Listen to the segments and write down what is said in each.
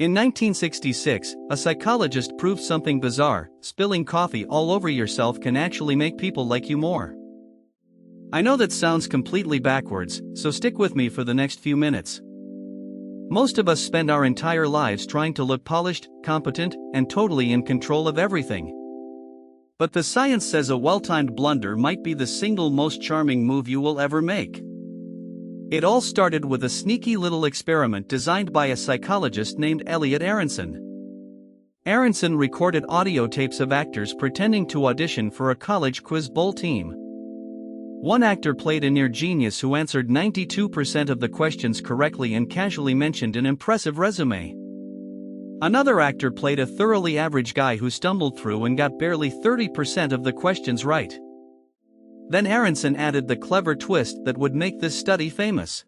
In 1966, a psychologist proved something bizarre: spilling coffee all over yourself can actually make people like you more. I know that sounds completely backwards, so stick with me for the next few minutes. Most of us spend our entire lives trying to look polished, competent, and totally in control of everything. But the science says a well-timed blunder might be the single most charming move you will ever make. It all started with a sneaky little experiment designed by a psychologist named Elliot Aronson. Aronson recorded audio tapes of actors pretending to audition for a college quiz bowl team. One actor played a near genius who answered 92% of the questions correctly and casually mentioned an impressive resume. Another actor played a thoroughly average guy who stumbled through and got barely 30% of the questions right. Then Aronson added the clever twist that would make this study famous.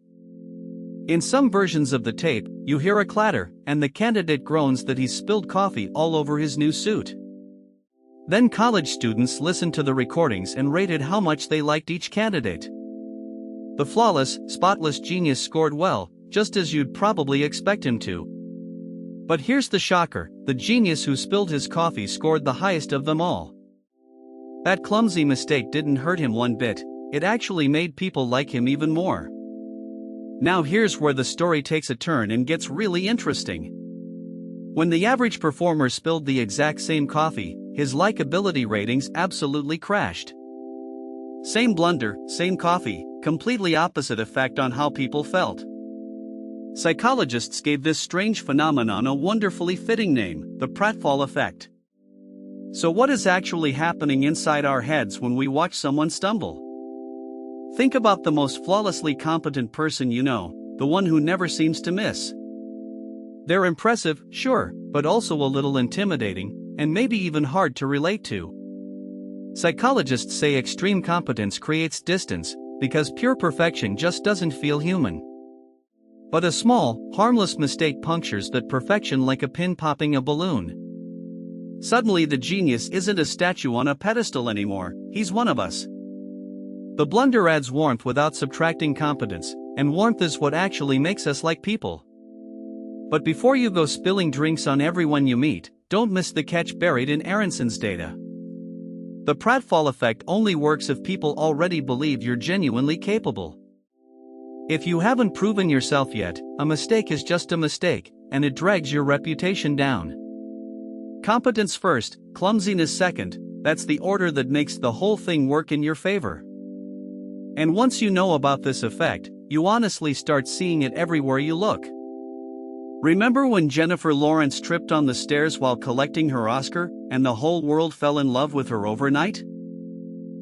In some versions of the tape, you hear a clatter, and the candidate groans that he's spilled coffee all over his new suit. Then college students listened to the recordings and rated how much they liked each candidate. The flawless, spotless genius scored well, just as you'd probably expect him to. But here's the shocker: the genius who spilled his coffee scored the highest of them all. That clumsy mistake didn't hurt him one bit, it actually made people like him even more. Now here's where the story takes a turn and gets really interesting. When the average performer spilled the exact same coffee, his likability ratings absolutely crashed. Same blunder, same coffee, completely opposite effect on how people felt. Psychologists gave this strange phenomenon a wonderfully fitting name: the Pratfall Effect. So what is actually happening inside our heads when we watch someone stumble? Think about the most flawlessly competent person you know, the one who never seems to miss. They're impressive, sure, but also a little intimidating, and maybe even hard to relate to. Psychologists say extreme competence creates distance, because pure perfection just doesn't feel human. But a small, harmless mistake punctures that perfection like a pin popping a balloon. Suddenly the genius isn't a statue on a pedestal anymore, he's one of us. The blunder adds warmth without subtracting competence, and warmth is what actually makes us like people. But before you go spilling drinks on everyone you meet, don't miss the catch buried in Aronson's data. The Pratfall effect only works if people already believe you're genuinely capable. If you haven't proven yourself yet, a mistake is just a mistake, and it drags your reputation down. Competence first, clumsiness second, that's the order that makes the whole thing work in your favor. And once you know about this effect, you honestly start seeing it everywhere you look. Remember when Jennifer Lawrence tripped on the stairs while collecting her Oscar, and the whole world fell in love with her overnight?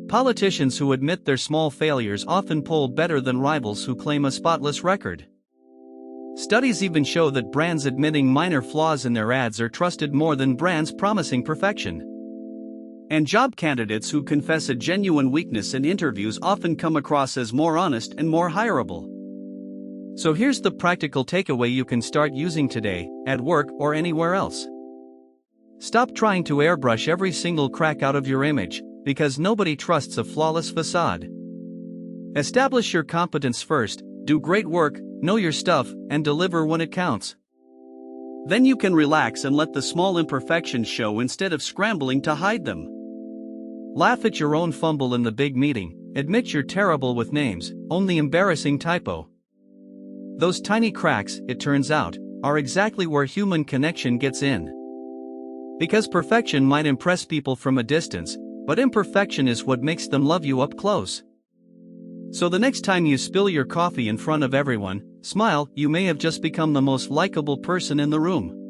Politicians who admit their small failures often poll better than rivals who claim a spotless record. Studies even show that brands admitting minor flaws in their ads are trusted more than brands promising perfection. And job candidates who confess a genuine weakness in interviews often come across as more honest and more hireable. So here's the practical takeaway you can start using today, at work or anywhere else. Stop trying to airbrush every single crack out of your image, because nobody trusts a flawless facade. Establish your competence first, do great work, know your stuff, and deliver when it counts. Then you can relax and let the small imperfections show instead of scrambling to hide them. Laugh at your own fumble in the big meeting, admit you're terrible with names, own the embarrassing typo. Those tiny cracks, it turns out, are exactly where human connection gets in. Because perfection might impress people from a distance, but imperfection is what makes them love you up close. So the next time you spill your coffee in front of everyone, smile, you may have just become the most likable person in the room.